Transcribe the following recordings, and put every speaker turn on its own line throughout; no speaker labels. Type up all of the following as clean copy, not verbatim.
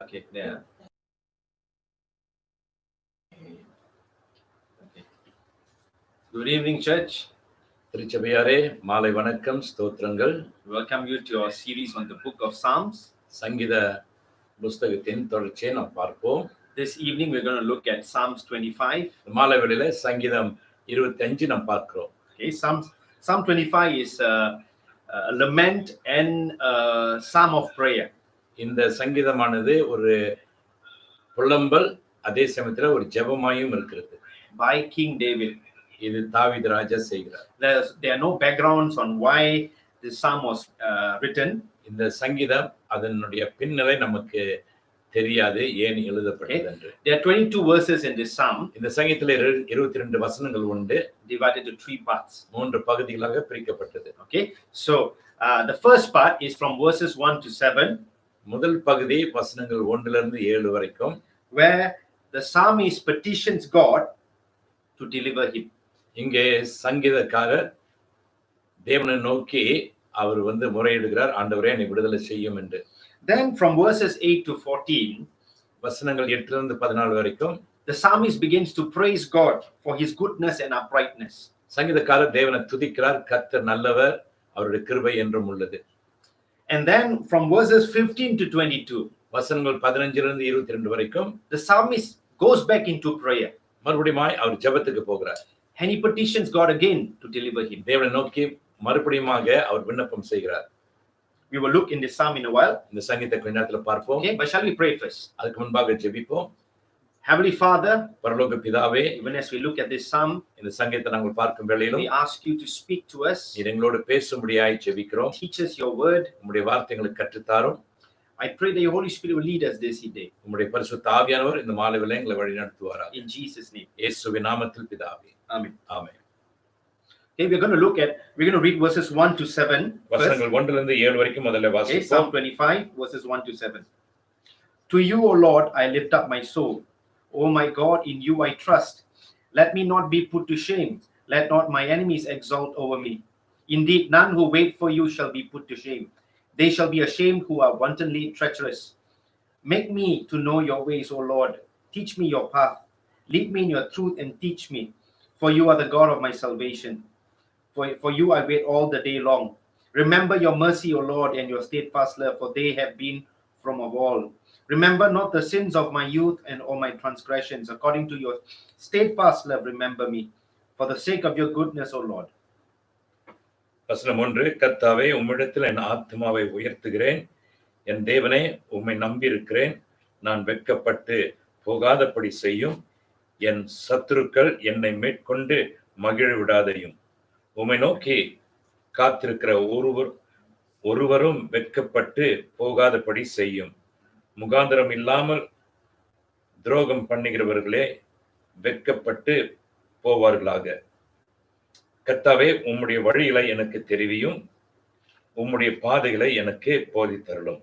Okay, there. Okay. Good evening, church.
திருச்சபையாரே மாலை வணக்கம், ஸ்தோத்திரங்கள்.
Welcome you to our series on the book of Psalms.
சங்கீத புஸ்தகத்தின் தொடர்ச்சியை நாம் பார்ப்போம்.
This evening we're going to look at Psalms 25.
மாலை வேளையில சங்கீதம் 25 நாம் பார்க்கிறோம்.
Okay, Psalm 25 is a lament and a psalm of prayer.
இந்த சங்கீதமானது ஒரு புலம்பல், அதே சமயத்துல ஒரு ஜெபமாயும் இருக்கிறது.
By King David.
இது தாவீது ராஜா செய்கிறார்.
There are no backgrounds on why this psalm was written.
இந்த சங்கீதம் அதனுடைய பின்னலை நமக்கு தெரியாது, ஏன் எழுதப்பட்டது என்று.
There are 22 verses in this psalm.
இந்த சங்கீதத்துல 22 வசனங்கள் உண்டு,
divided into 3 parts.
3 பகுதிகளாக பிரிக்கப்பட்டது.
Okay, so the first part is from verses 1 to 7.
முதல் பகுதி வசனங்கள் 1 ல இருந்து 7 வரைக்கும்,
where the psalmist petitions God to deliver him.
இங்கே சங்கீதக்காரர் தேவனை நோக்கி அவர் முறையிடுகிறார், ஆண்டவரே என்னை விடுதலை செய்யும் என்று.
Then from verses 8 to 14,
வசனங்கள் 8 ல இருந்து 14 வரைக்கும்,
the psalmist begins to praise God for his goodness and uprightness.
சங்கீதக்காரர் தேவனை துதிக்கிறார், கர்த்தர் நல்லவர், அவருடைய கிருபை என்றும் உள்ளது.
And then from verses 15 to 22,
வசனங்கள் 15 ல இருந்து 22 வரைக்கும்,
the psalmist goes back into prayer.
மறுபடியும் அவர் ஜெபத்துக்கு போகிறார்.
And he petitions God again to deliver him.
தேவனை நோக்கி மறுபடியும் அவர் விண்ணப்பம் செய்கிறார்.
We will look in this psalm in a while.
இந்த சங்கீதத்தை கொஞ்ச நேரத்துல பார்ப்போம்.
Okay, but shall we pray first?
அதுக்கு முன்பாக ஜெபிப்போம்.
Heavenly Father,
பரலோக பிதாவே,
even as we look at this psalm,
இந்த சங்கீதத்தை நாங்கள் பார்க்கும் வேளையிலும்
we ask you to speak to us.
நீர் எங்களோடு பேசும்படியாய் ஜெபிக்கிறோம்.
Teach us your word.
உம்முடைய வார்த்தைகளை கற்றுத்தாரும்.
I pray that your Holy Spirit will lead us this day.
உம்முடைய பரிசுத்த ஆவியானவர் இந்த மாலை வேளையிலே எங்களை வழிநடத்துவாராக.
In Jesus' name.
இயேசுவின் நாமத்தில் பிதாவே.
Amen.
Amen.
Okay, we're going to read verses 1 to 7.
வசனங்கள் 1 ல இருந்து 7 வரைக்கும் முதல்ல
Okay,
வாசிப்போம்.
Psalm 25 verses 1 to 7. To you, O Lord, I lift up my soul. O my God, in you I trust. Let me not be put to shame. Let not my enemies exult over me. Indeed, none who wait for you shall be put to shame. They shall be ashamed who are wantonly treacherous. Make me to know your ways, O Lord. Teach me your path. Lead me in your truth and teach me. For you are the God of my salvation. For you I wait all the day long. Remember your mercy, O Lord, and your steadfast love, for they have been from of all. Remember not the sins of my youth and all my transgressions. According to your steadfast love, remember me. For the sake of your goodness, O Lord.
வசனம் 1, கர்த்தாவே உம்மிடத்தில் என் ஆத்துமாவை உயர்த்துகிறேன், என் தேவனே உம்மை நம்பியிருக்கிறேன், நான் வெட்கப்பட்டு போகாதபடி செய்யும், என் சத்துருக்கள் என்னை மேற்கொண்டு மகிழ விடாதையும். உம்மை நோக்கி காத்திருக்கிற ஒருவரும் வெட்கப்பட்டு போகாதபடி செய்யும். முகாந்திரம் இல்லாமல் துரோகம் பண்ணுகிறவர்களே வெட்கப்பட்டு போவார்களாக. கர்த்தாவே உம்முடைய வழிகளை எனக்கு தெரிவியும், உம்முடைய பாதைகளை எனக்கு போதித்தருளும்.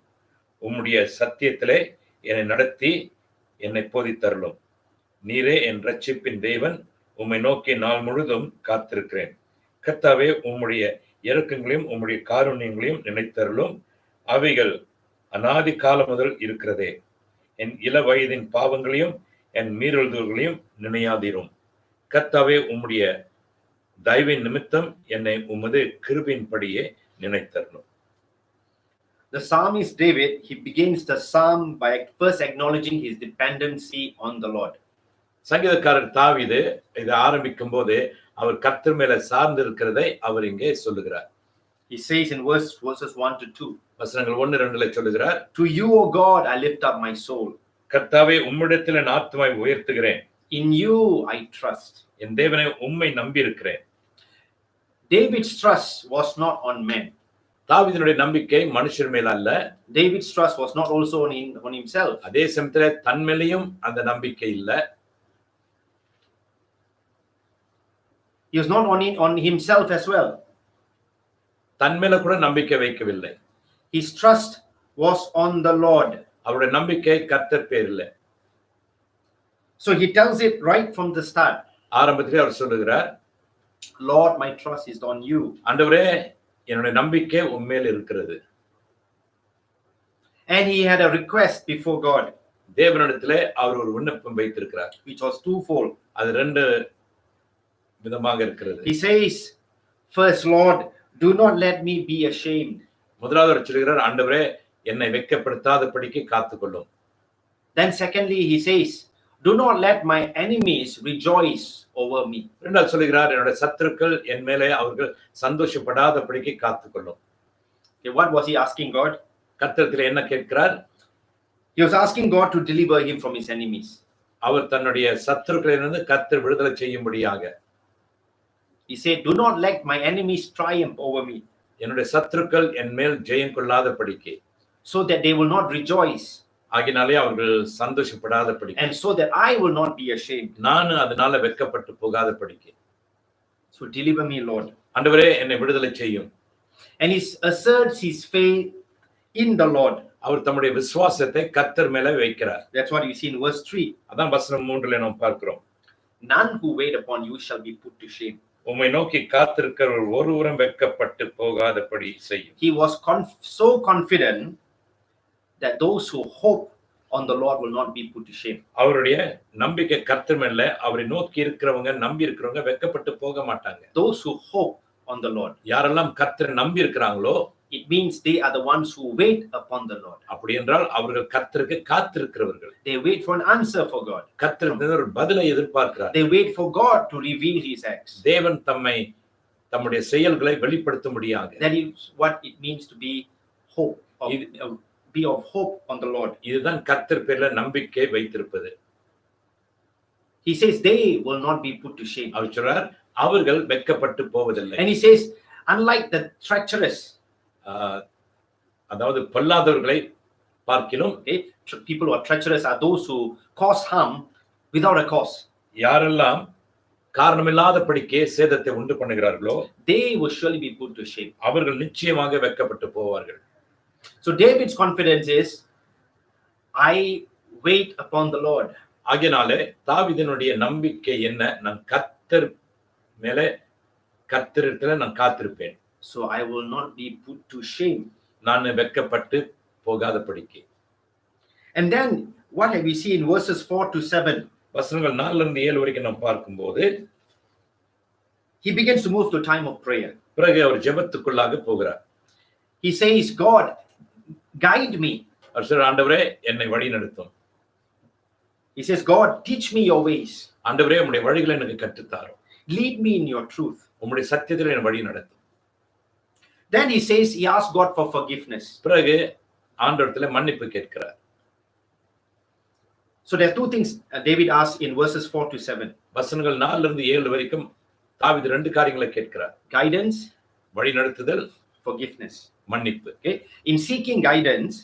உம்முடைய சத்தியத்திலே என்னை நடத்தி என்னை போதித்தருளும். நீரே என் இரட்சிப்பின் தேவன், உம்மை நோக்கி நாள் முழுதும் காத்திருக்கிறேன். கர்த்தாவே உம்முடைய இரக்கங்களையும் உம்முடைய காருண்யங்களையும் நினைத்தருளும். அவைகள் அநாதி காலம் முதல் இருக்கிறதே. என் இள வயதின் பாவங்களையும் என் மீறல்களையும் நினையாதிரும். கர்த்தாவே உம்முடைய தயவின் நிமித்தம் என்னை உமது கிருபையின்படியே நினைத்தருளும்.
The psalmist David, he begins the psalm by first acknowledging his dependency on the Lord.
சங்கீதக்காரர் தாவீது இதை ஆரம்பிக்கும் போது அவர் கர்த்தர் மேல சார்ந்து இருக்கிறதை அவர் இங்கே சொல்லுகிறார்.
He says in verses 1 to 2.
வசனங்கள் 1, 2ல சொல்லுகிறார்.
To you, O God, I lift up my soul.
கர்த்தாவே உம்மிடத்தில் என் ஆத்துமாவை உயர்த்துகிறேன்.
In you I trust.
என் தேவனை உம்மை நம்பி இருக்கிறேன்.
David's trust was not on men.
தாவீதினுடைய நம்பிக்கை மனுஷர் மேல அல்ல.
David's trust was not also on himself.
அதே சமயத்துல தன் மேலேயும் அந்த நம்பிக்கை இல்ல.
He was not on himself as well.
தன் மேல கூட நம்பிக்கை வைக்கவில்லை.
His trust was on the Lord.
அவருடைய நம்பிக்கை கர்த்தர் பேரில்.
So he tells it right from the start.
ஆரம்பத்திலே அவர் சொல்லுகிறார்,
Lord, my trust is on you.
ஆண்டவரே என்னுடைய நம்பிக்கை உம்மேல் இருக்கிறது.
And he had a request before God,
தேவனிடத்திலே அவர் ஒரு விண்ணப்பம் வைத்திருக்கிறார்.
which was twofold.
அது ரெண்டு விதமாக இருக்கிறது.
He says, first, Lord, do not let me be ashamed.
முதலாவது அவர் சொல்கிறார், ஆண்டவரே என்னை வெட்கப்படுத்தாதபடிக்கு காத்துக்கொள்ளும்.
Then secondly, he says, do not let my enemies rejoice over me.
இரண்டாவது சொல்கிறார், என்னுடைய சத்துருக்கள் என் மேலே அவர்கள் சந்தோஷப்படாதபடிக்கு காத்துக்கொள்ளும்.
Okay, what was he asking God?
கர்த்தரிடத்தில் என்ன கேட்கிறார்?
He was asking God to deliver him from his enemies.
அவர் தன்னுடைய சத்துருக்களிலிருந்து கர்த்தர் விடுதலை செய்யும்படியாக.
He said, do not let my enemies triumph over me.
என்னுடைய சத்துருக்கள் என் மேல் ஜெயம் கொள்ளாதபடிக்கு.
So that they will not rejoice.
ஆகினாலே அவர்கள் சந்தோஷப்படாதபடிக்கு.
And so that I will not be ashamed.
நான் அதனால வெட்கப்பட்டு போகாதபடிக்கு.
So deliver me, Lord.
ஆண்டவரே என்னை விடுதலை செய்யும்.
And he asserts his faith in the Lord.
அவர் தம்முடைய விசுவாசத்தை கர்த்தர் மேல வைக்கிறார்.
That's what you see in verse 3.
அதான் வசனம் 3ல நாம் பார்க்கிறோம்.
None who wait upon you shall be put to shame.
உம்மை நோக்கி காத்திருக்கிறவர் ஒருவரும் வெட்கப்பட்டு போகாதபடி செய்யும்.
He was so confident that those who hope on the Lord will not be put to shame.
அவருடைய நம்பிக்கை கர்த்தர் மேல, அவரை நோக்கி இருக்கிறவங்க நம்பி இருக்கிறவங்க வெட்கப்பட்டு போக மாட்டாங்க.
Those who hope on the Lord.
யாரெல்லாம் கர்த்தரை நம்பி இருக்கிறாங்களோ,
it means they are the ones who wait upon the Lord.
அப்படி என்றால் அவர்கள் கர்த்தருக்கு காத்திருக்கிறவர்கள்.
They wait for an answer for God.
கர்த்தருக்கு ஒரு பதிலை எதிர்பார்க்கிறார்.
They wait for God to reveal his acts.
தேவன் தம்முடைய செயல்களை வெளிப்படுத்தும்படியாக.
That is what it means to be hope, be of hope on the Lord.
இதுதான் கர்த்தர் பேர்ல நம்பிக்கை வைத்திருப்பது.
He says they will not be put to shame.
அவர் சொல்றார், அவர்கள் வெட்கப்பட்டு போவதில்லை.
And he says, unlike the treacherous,
அதாவது பொல்லாதவர்களை பார்க்கிலும்,
people who are treacherous are those who cause harm without a cause.
யாரெல்லாம் காரணமில்லாதபடிக்கே சேதத்தை உண்டு பண்ணுகிறார்களோ,
they will surely be put to shame.
அவர்கள் நிச்சயமாக வெட்கப்பட்டு போவார்கள்.
So David's confidence is, I wait upon the Lord.
ஆகையாலே தாவீதினுடைய நம்பிக்கை என்ன? நான் கர்த்தர் மேலே, கர்த்தரிடத்தில் நான் காத்திருப்பேன்.
So I will not be put to shame.
நான் வெட்கப்பட்டு போகாதபடிக்கு.
And then what have we seen in verses 4 to 7?
வசனங்கள் 4ல இருந்து 7 வரைக்கும் நாம் பார்க்கும்போது,
he begins to move to time of prayer.
பிறகு அவர் ஜெபத்துக்குள்ளாக போகிறார்.
He says, God, guide me.
அவர் சொல்றார், ஆண்டவரே என்னை வழி நடத்தும்.
He says, God, teach me your ways.
ஆண்டவரே உம்முடைய வழிகளை எனக்கு கற்றுத் தாரும்.
Lead me in your truth.
உம்முடைய சத்தியத்தில் என்னை வழி நடத்தும்.
Then he says, he asks God for forgiveness.
பிறகு ஆண்டவரிடத்திலே மன்னிப்பு கேட்கிறார்.
So there are two things David asks in verses 4 to 7.
வசனங்கள் 4ல இருந்து 7 வரைக்கும் தாவீது ரெண்டு காரியங்களை கேட்கிறார்.
Guidance,
வழிநடத்துதல்,
forgiveness.
மன்னிப்பு.
Okay? In seeking guidance,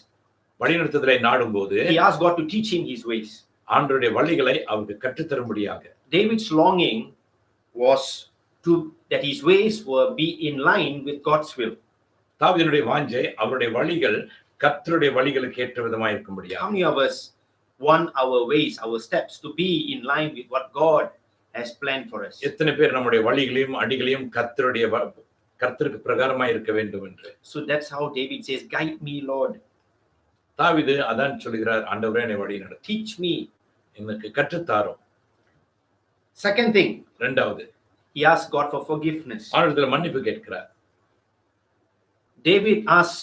வழிநடத்துதலை நாடும்போது
he asks God to teach him his ways.
ஆண்டவருடைய வழிகளை அவருக்கு கற்றுத் தரும்படியாக.
David's longing was that his ways will be in line with God's will.
தாவீதுடைய வாஞ்சை அவருடைய வழிகள் கர்த்தருடைய வழிகளுக்கு ஏற்ற விதமாக இருக்கும்படியாக.
How many of us want our ways, our steps to be in line with what God has planned for us?
எத்தனை பேர் நம்முடைய வழிகளையும் அடிகளையும் கர்த்தருக்கு பிரகாரமாய் இருக்க வேண்டும் என்று.
So that's how David says, guide me, Lord.
தாவீது அதான் சொல்கிறார், ஆண்டவரே என்னை வழி நடத்து.
Teach me.
எனக்கு கற்றுத் தாரும்.
Second thing,
இரண்டாவது,
he asked God for forgiveness.
ஆண்டவரிடத்தில் மன்னிப்பு கேட்கிறார்.
David asks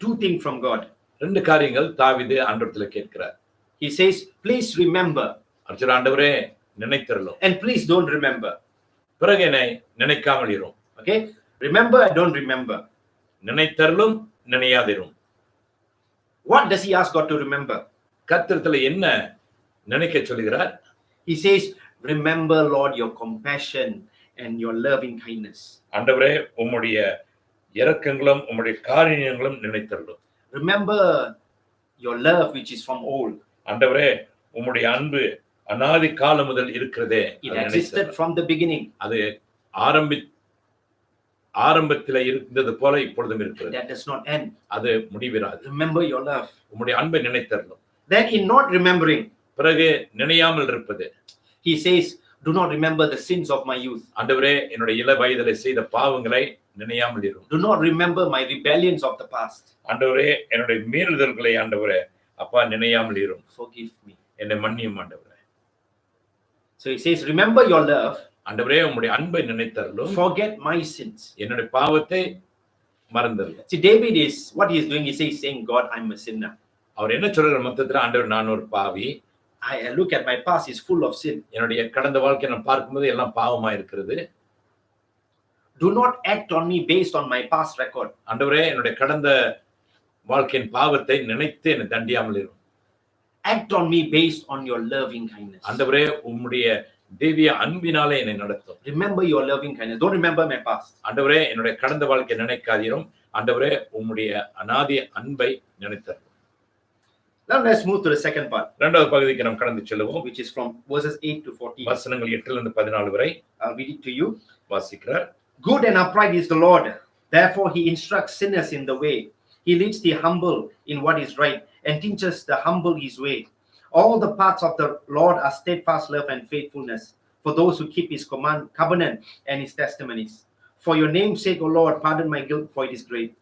two things from God.
ரெண்டு காரியங்கள் தாவீது ஆண்டவரிடத்தில் கேட்கிறார்.
He says, please remember.
ஆண்டவரே நினைத்தருளும்.
And please don't remember.
பிறகு என்னை நினைக்காமல் இரும்.
Okay? Remember, don't remember.
நினைத்தருளும், நினையாதிரும்.
What does he ask God to remember?
கர்த்தரிடத்தில் என்ன நினைக்க சொல்கிறார்?
He says, remember, Lord, your compassion and your loving kindness.
ஆண்டவரே உம்முடைய இரக்கங்களும் உம்முடைய காருண்யங்களும் நினைத்தருளும்.
Remember your love which is from old.
ஆண்டவரே உம்முடைய அன்பு அநாதி காலம் முதல் இருக்கிறதே.
It existed from the beginning.
அது ஆரம்பத்திலே இருந்தது போல இப்பொழுதும் இருக்கிறது.
That does not end.
அது முடிவிராது.
Remember your love.
உம்முடைய அன்பை நினைத்தருளும்.
Then in not remembering,
பிறகு நினையாமல் இருப்பது,
he says, Do not remember the sins of my youth.
ஆண்டவரே என்னுடைய இள வயதிலே செய்த பாவங்களை நினையாமல் இரும்.
Do not remember my rebellions of the past.
ஆண்டவரே என்னுடைய மீறுதல்களை ஆண்டவரே அப்பா நினையாமல் இரும்.
Forgive me.
என்னை மன்னியும் ஆண்டவரே.
So he says, remember your love.
ஆண்டவரே உம்முடைய அன்பை நினைத்தருளும்.
Forget my sins.
என்னுடைய பாவத்தை மறந்தருளும்.
See, David is, what he is doing, he says, saying, God, I'm a sinner.
அவர் என்ன சொல்றார் மொத்தத்துல, ஆண்டவர் நான் ஒரு பாவி.
I look at my past, is full of sin.
என்னுடைய கடந்த வாழ்க்கையை நான் பார்க்கும்போது எல்லாம் பாவமா இருக்கிறது.
Do not act on me based on my past record.
ஆண்டவரே என்னுடைய கடந்த வாழ்க்கையின் பாவத்தை நினைத்து என்னை தண்டியாமல் இரும்.
Act on me based on your loving kindness.
ஆண்டவரே உம்முடைய தேவிய அன்பினாலே என்னை நடத்தும்.
Remember your loving kindness. Don't remember my past.
ஆண்டவரே என்னுடைய கடந்த வாழ்க்கையை நினைக்காதீரும். ஆண்டவரே உம்முடைய அநாதி அன்பை நினைத்தருளும்.
Now let's move to the second part.
இரண்டாவது பகுதிக்கு நாம் கடந்து செல்வோம்.
Which is from verses 8 to 14.
வசனங்கள் 8 லிருந்து 14 வரை.
I'll read it to you.
வாசிக்கிறார்.
Good and upright is the Lord. Therefore he instructs sinners in the way. He leads the humble in what is right and teaches the humble his way. All the paths of the Lord are steadfast love and faithfulness for those who keep his covenant and his testimonies. For your name's sake, O Lord, pardon my guilt, for it is great.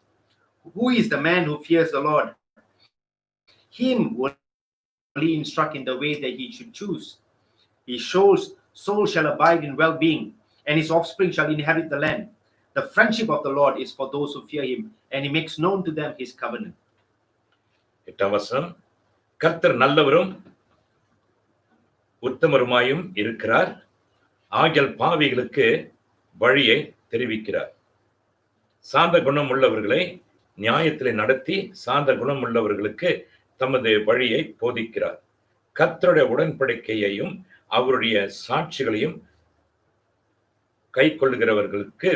Who is the man who fears the Lord? Him will he instruct in the way that he should choose. His soul shall abide in well-being, and his offspring shall inherit the land. The friendship of the Lord is for those who fear him, and he makes known to them his covenant.
8ஆம் வசனம். கர்த்தர் நல்லவரும் உத்தமருமாயும் இருக்கிறார். ஆகியால் பாவிகளுக்கு வழியை தெரிவிக்கிறார். சாந்த குணம் உள்ளவர்களை நியாயத்திலே நடத்தி சாந்த குணம் உள்ளவர்களுக்கு தமது வழியை போதிக்கிறார். கர்த்தருடைய உடன்படிக்கையையும் அவருடைய சாட்சிகளையும் கை கொள்ளுகிறவர்களுக்கு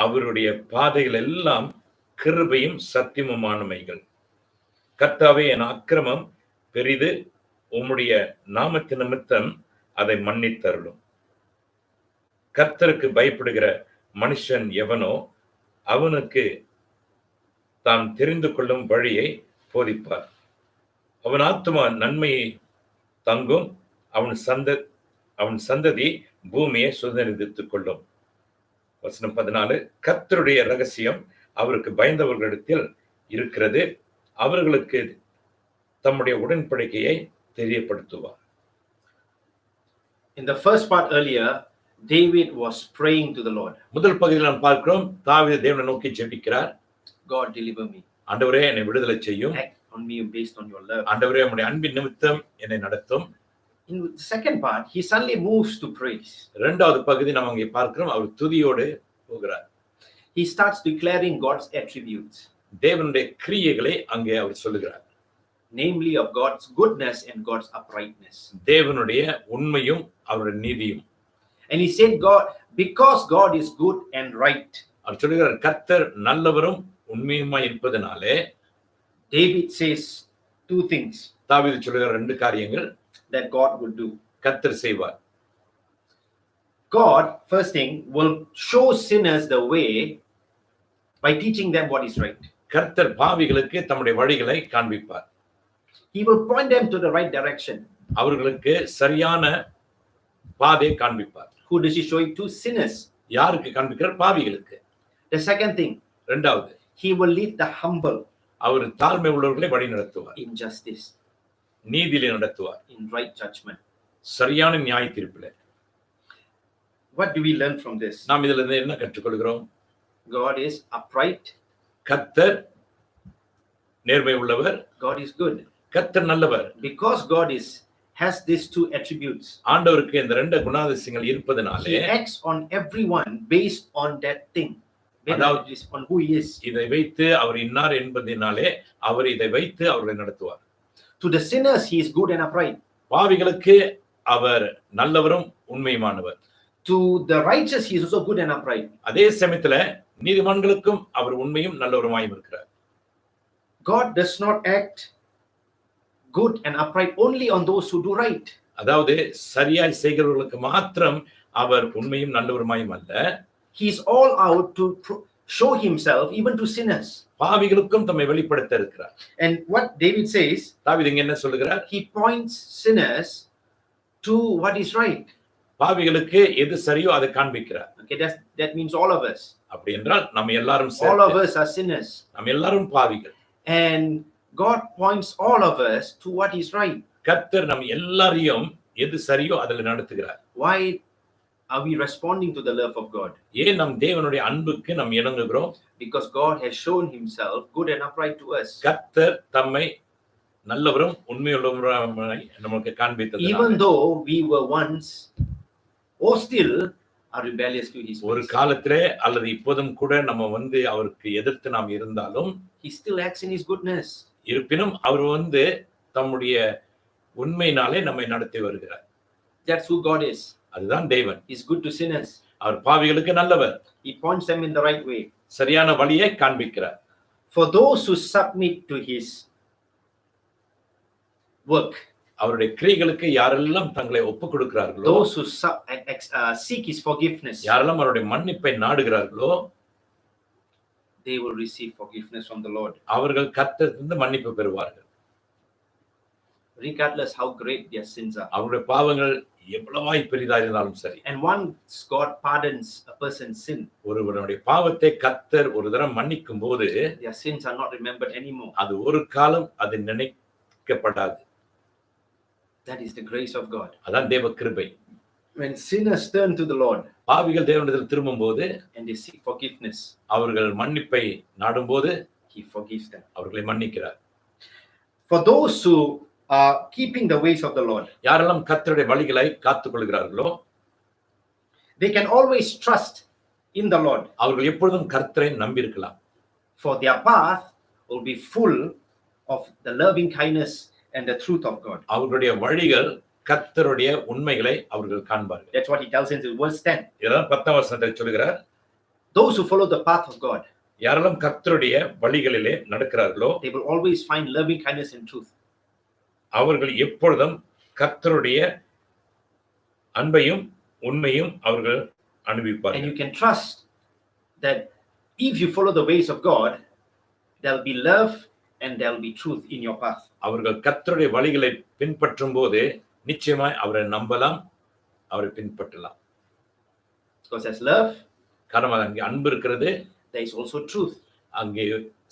அவருடைய பாதைகள் எல்லாம் கிருபையும் சத்தியமுமானவைகள். கர்த்தாவே என் அக்கிரமம் பெரிது, உம்முடைய நாமத்தின் நிமித்தம் அதை மன்னித்தருளும். கர்த்தருக்கு பயப்படுகிற மனுஷன் எவனோ அவனுக்கு தாம் தெரிந்து கொள்ளும் வழியை போதிப்பார். அவன் ஆத்துமா நன்மையை தங்கும், அவன் சந்ததி பூமியை சுதந்திரித்துக் கொள்ளும். வசனம் 14. கர்த்தருடைய ரகசியம் அவருக்கு பயந்தவர்களிடத்தில் இருக்கிறது, அவர்களுக்கு தம்முடைய உடன்படிக்கையை தெரியப்படுத்துவார்.
In the first part earlier, David was praying to the Lord.
முதல் பகுதியில் நாம் பார்க்கிறோம், தாவீது தேவனை நோக்கி ஜெபிக்கிறார்.
God, deliver me.
ஆண்டவரே என்னை விடுதலை செய்யும்.
Act on me based on your love.
ஆண்டவரே உம்முடைய அன்பின் நிமித்தம் என்னை நடத்தும்.
In the second part, he suddenly moves to praise.
இரண்டாவது பகுதி நாம் அங்கே பார்க்கிறோம், அவர் துதியோடு போகிறார்.
He starts declaring God's attributes,
தேவனுடைய கிரியைகளை அங்கே அவர் சொல்லுகிறார்.
namely of God's goodness and God's uprightness.
தேவனுடைய உண்மையும் அவருடைய நீதியும்.
And he said, God, because God is good and right.
அவர் சொல்லுகிறார், கர்த்தர் நல்லவரும் உண்மையுமாய் இருப்பதனாலே.
David says two things
தாவீது சொல்லுகிறார், ரெண்டு காரியங்கள்
that God will do.
கர்த்தர் செய்வார்.
God, first thing, will show sinners the way by teaching them what is right.
கர்த்தர் பாவிகளுக்கு தம்முடைய வழிகளை காண்பிப்பார்.
He will point them to the right direction.
அவர்களுக்கு சரியான பாதையை காண்பிப்பார்.
Who does he show it to? Sinners.
யாருக்கு காண்பிக்கிறார்? பாவிகளுக்கு.
The second thing,
இரண்டாவது,
he will lead the humble
அவர் தாழ்மை உள்ளவர்களை வழி நடத்துவார்.
in justice,
நீதியிலே நடத்துவார்.
in right judgment.
சரியான நியாய தீர்ப்பிலே.
What do we learn from this?
நாம் இதிலிருந்து என்ன கற்றுக்கொள்கிறோம்?
God is upright.
கர்த்தர் நேர்மை உள்ளவர்.
God is good.
கர்த்தர் நல்லவர்.
Because God has these two attributes,
ஆண்டவருக்கு இந்த ரெண்டு குணாதிசயங்கள் இருப்பதனாலே
he acts on everyone based on that thing, based on who he is.
இதை வைத்து அவர் இன்னார் என்பதனாலே அவர் இதை வைத்து அவர்களை நடத்துவார்.
To the sinners, he is good and upright.
பாவிகளுக்கு அவர் நல்லவரும் உண்மையுமானவர்.
To the righteous, he is also good and upright.
அதே சமயத்துல நீதிமான்களுக்கும் அவர் உண்மையும் நல்லவருமாயும் இருக்கிறார்.
God does not act good and upright only on those who do right.
அதாவது சரியாய் செய்கிறவர்களுக்கு மாத்திரம் அவர் உண்மையும் நல்லவருமாயும் அல்ல,
He is all out to show himself even to sinners.
பாவிகளுக்கும் தம்மை வெளிப்படுத்த இருக்கிறார்.
And what David says,
தாவீது இங்க என்ன சொல்லுகிறார்?
he points sinners to what is right.
பாவிகளுக்கு எது சரியோ அதை காண்பிக்கிறார்.
Okay, that means all of us.
அப்படி என்றால் நம்ம எல்லாரும்
All
சேர்த்து
of us are sinners.
நம்ம எல்லாரும் பாவிகள்.
And God points all of us to what is right.
கர்த்தர் நம்ம எல்லாரையும் எது சரியோ அதில் நடத்துகிறார்.
Why are we responding to the love of God?
ஏன் நம் தேவனுடைய அன்புக்கு நாம் இணங்குகிறோம்?
Because God has shown himself good and upright to us.
கர்த்தர் தம்மை நல்லவரும் உண்மையுள்ளவருமாய் நமக்கு காண்பித்தது.
Even though we were once or still are rebellious to his
ஒரு
ways,
காலத்திலே அல்லது இப்போதும் கூட நம்ம அவருக்கு எதிர்த்து நாம் இருந்தாலும்
he still acts in his goodness.
இருப்பினும் அவர் தம்முடைய உண்மையினாலே நம்மை நடத்தி வருகிறார்.
That's who God is.
அதுதான் தேவன்.
He's good to sinners.
அவர் பாவிகளுக்கு நல்லவர்.
He points them in the right way.
சரியான வழியை காண்பிக்கிறார்.
For those who submit to his work,
அவருடைய கிரியைகளுக்கு யாரெல்லாம் தங்களை ஒப்புக் கொடுக்கிறார்களோ,
those who seek his forgiveness,
யாரெல்லாம் அவருடைய மன்னிப்பை நாடுகிறார்களோ,
they will receive forgiveness from the Lord,
அவர்கள் கர்த்தரிடமிருந்து மன்னிப்பு பெறுவார்கள்.
regardless how great their sins are.
அவருடைய பாவங்கள் எவ்வளவாய் பெரிதா இருந்தாலும் சரி.
And once God pardons a person's sin,
ஒருவனுடைய பாவத்தை கர்த்தர் ஒரு தரம் மன்னிக்கும் போது
their sins are not remembered anymore.
அது ஒரு காலம் அது நினைக்கப்படாது.
That is the grace of God.
அதான் தேவ கிருபை.
When sinners turn to the Lord
பாவிகள் தேவனிடத்தில் திரும்பும்போது
and they seek forgiveness,
அவர்கள் மன்னிப்பை நாடும்போது
he forgives them.
அவர்களை மன்னிக்கிறார்.
For those who are keeping the ways of the Lord,
யாரெல்லாம் கர்த்தருடைய வழிகளை காத்துக் கொள்கிறார்களோ,
they can always trust in the Lord.
அவர்கள் எப்பொழுதும் கர்த்தரை நம்பியிருக்கலாம்.
For their path will be full of the loving kindness and the truth of God.
அவர்களுடைய வழிகள் கர்த்தருடைய உண்மைகளை அவர்கள் காண்பார்கள்.
That's what he tells in verse 10.
இதெல்லாம் 10ஆம் வசனத்தில் சொல்கிறார்.
Those who follow the path of God,
யாரெல்லாம் கர்த்தருடைய வழிகளிலே நடக்கிறார்களோ,
they will always find loving kindness and truth.
அவர்கள் எப்பொழுதும் கர்த்தருடைய அன்பையும் உண்மையும் அவர்கள்
And
அனுபவிப்பார்கள்.
you can trust that if you follow the ways of God, there will be love and there will be truth in your path.
அவர்கள் கர்த்தருடைய வழிகளை பின்பற்றும் போது நிச்சயமாய் அவரை நம்பலாம், அவரை பின்பற்றலாம்.
Because there's love,
காரணம் அங்கே அன்பு இருக்கிறது,
there is also truth.
அங்கே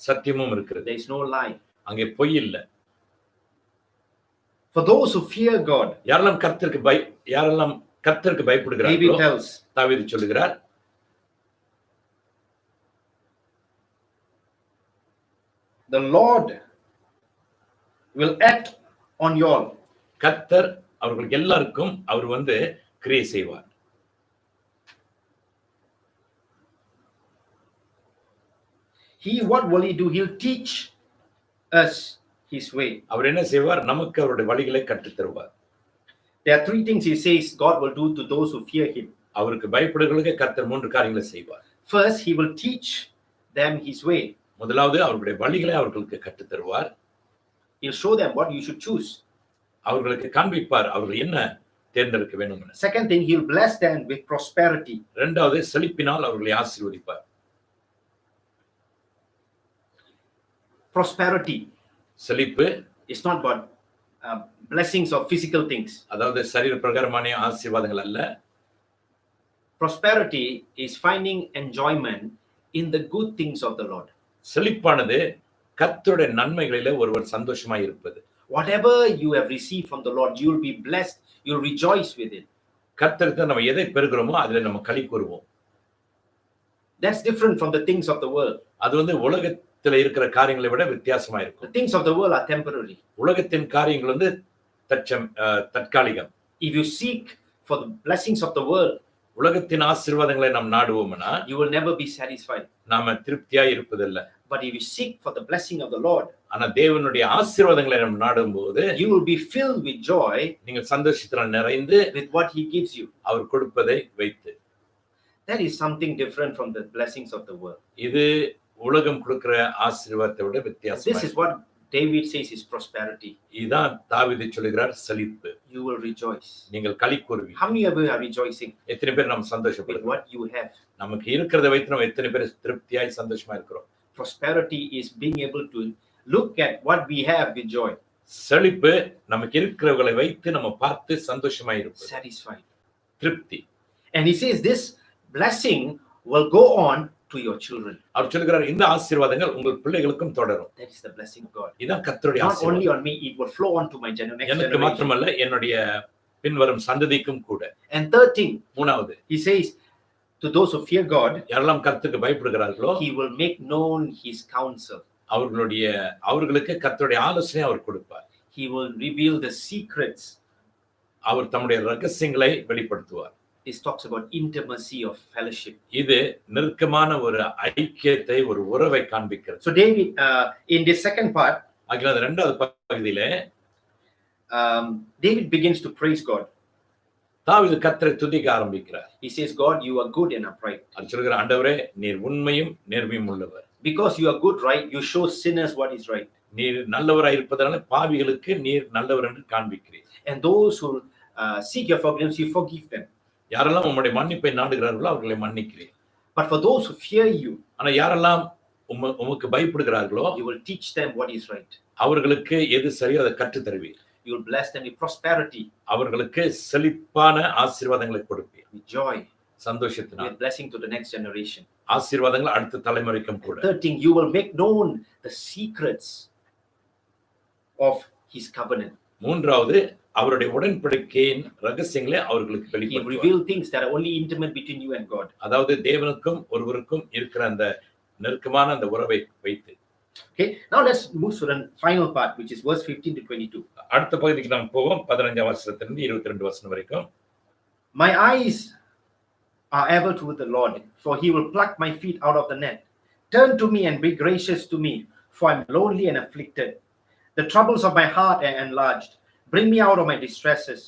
சத்தியமும் இருக்கிறது,
There is no lie.
அங்கே பொய் இல்லை.
For those who fear God,
யாரெல்லாம் கர்த்தருக்கு
David
பயப்படுகிறார்களோ,
tells,
தாவீது சொல்லுகிறார்,
the Lord will act on you all.
கர்த்தர் அவர்கள் எல்லாருக்கும் அவர் கிரியை செய்வார்.
What will he do? He'll teach us his way.
அவர் என்ன செய்வார்? நமக்கு அவருடைய வழிகளை கற்றுத் தருவார்.
There are 3 things he says God will do to those who fear him.
அவருக்கு பயப்படுகிறவர்களுக்கு கர்த்தர் 3 காரியங்களை செய்வார்.
First, he will teach them his way.
முதலாவது அவருடைய வழிகளை அவர்களுக்கு கற்றுத் தருவார்.
He'll show them what you should choose.
அவர்களுக்கு காண்பிப்பார் அவர்கள் என்ன தேர்ந்தெடுக்க வேண்டும்.
Second thing, he'll bless them with prosperity.
இரண்டாவது செழிப்பினால் அவர்களை ஆசீர்வதிப்பார்.
Prosperity
செழிப்பு
is not about blessings of physical things.
அதாவது சரீர பிரகாரமான ஆசீர்வாதங்கள் அல்ல.
Prosperity is finding enjoyment in the good things of the Lord.
செழிப்பானது கர்த்தருடைய நன்மைகளிலே ஒருவர் சந்தோஷமாய் இருப்பது.
Whatever you have received from the Lord, you will be blessed, you will rejoice with it.
கர்த்தருக்கு நம்ம எதை பெறுகிறோமோ அதிலே நம்ம களி கூறுவோம்.
That's different from the things of the world.
அது உலகத்திலே இருக்கிற காரியங்களை விட வித்தியாசமா இருக்கும்.
The things of the world are temporary.
உலகத்தின் காரியங்கள் தற்காலிகம்.
If you seek for the blessings of the world,
உலகத்தின் ஆசீர்வாதங்களை நாம் நாடுவோம்னா
you will never be satisfied.
நாம திருப்தியாய் இருப்பதில்லை.
But if you seek for the blessing of the Lord,
ஆனா தேவனுடைய ஆசீர்வாதங்களை நாம் நாடும்போது
you will be filled with joy,
நீங்கள் சந்தோஷத்துல நிறைந்து
with what he gives you.
அவர் கொடுப்பதை வைத்து.
That is something different from the blessings of the world.
இது உலகம் கொடுக்கிற ஆசீர்வாதத்தை விட வித்தியாசமா.
This is what David says is prosperity.
இதான் தாவீது சொல்கிறார் செழிப்பு.
You will rejoice.
நீங்கள் களி கூறுவீர்கள்.
How many of you are rejoicing
எத்தனை பேர் நாம்
with
சந்தோஷப்படுறோம்?
what you have?
நமக்கு இருக்கிறதை வைத்து நம்ம எத்தனை பேர் திருப்தியாய் சந்தோஷமா இருக்கிறோம்?
Prosperity is being able to look at what we have with joy.
செழிப்பு நமக்கு இருக்கிறவங்களை வைத்து நம்ம பார்த்து சந்தோஷமா இருப்பது.
Satisfied.
திருப்தி.
And he says this blessing will go on to your children.
அவர் சொல்கிறார் இந்த ஆசீர்வாதங்கள் உங்கள் பிள்ளைகளுக்கும் தொடரும்.
That is the blessing of God.
இதான் கர்த்தருடைய
Not only
ஆசீர்வாதம்.
on me, it will flow on to my next
எனக்கு
generation.
மாத்திரமல்ல என்னுடைய பின்வரும் சந்ததிக்கும் கூட.
And third thing,
மூணாவது,
he says to those who fear God,
யாரெல்லாம் கர்த்தருக்கு பயப்படுகிறார்களோ
he will make known his counsel.
அவர்களுக்கு கர்த்தருடைய ஆலோசனை அவர் கொடுப்பார்.
He will reveal the secrets.
அவர் தம்முடைய ரகசியங்களை வெளிப்படுத்துவார்.
This talks about intimacy of fellowship.
இது நெருக்கமான ஒரு ஐக்கியத்தை, ஒரு உறவை காண்பிக்கிறது.
So David, in this second part,
ஆகிய இரண்டாவது பகுதியிலே
David begins to praise God.
தாவீது கர்த்தரை துதிக்க ஆரம்பிக்கிறார்.
He says, God, you are good and upright.
அவர் சொல்கிறார், ஆண்டவரே நீர் உண்மையும் நேர்மையும் உள்ளவர்.
Because you are good, right, you show sinners what is right.
நீர் நல்லவராய் இருப்பதனால பாவிகளுக்கு நீர் நல்லவர் என்று காண்பிக்கிறீர்.
And those who seek your forgiveness, you forgive them.
யாரெல்லாம் உம்முடைய மன்னிப்பை நாடுகிறார்களோ அவர்களை மன்னிக்கிறீர்.
But for those who fear you,
ஆனா யாரெல்லாம் உமக்கு பயப்படுகிறார்களோ
you will teach them what is right.
அவர்களுக்கு எது சரியோ அதை கற்றுத் தருவீர்.
You will bless them with prosperity,
அவர்களுக்கு செழிப்பான ஆசீர்வாதங்களை கொடுப்பீர்.
with joy,
சந்தோஷத்தினால்,
with blessing to the next generation.
ஆசீர்வாதங்கள் அடுத்த தலைமுறைக்கும் கூட.
Third thing, you will make known the secrets of his covenant.
மூன்றாவது, அவருடைய உடன்படிக்கையின் ரகசியங்களை அவர்களுக்கு
He will
வெளிப்படுத்துவார்.
reveal things that are only intimate between you and God.
அதாவது தேவனுக்கும் ஒருவருக்கும் இருக்கிற அந்த நெருக்கமான அந்த உறவை வைத்து.
Okay, now let's move to the final part, which is verse 15 to 22.
அடுத்த பகுதிக்கு நாம் போவோம். 15ஆம் வசனத்திலிருந்து 22 வசனம் வரைக்கும்.
My eyes are ever toward the Lord, for he will pluck my feet out of the net. Turn to me and be gracious to me, for I am lonely and afflicted. The troubles of my heart are enlarged. Bring me out of my distresses.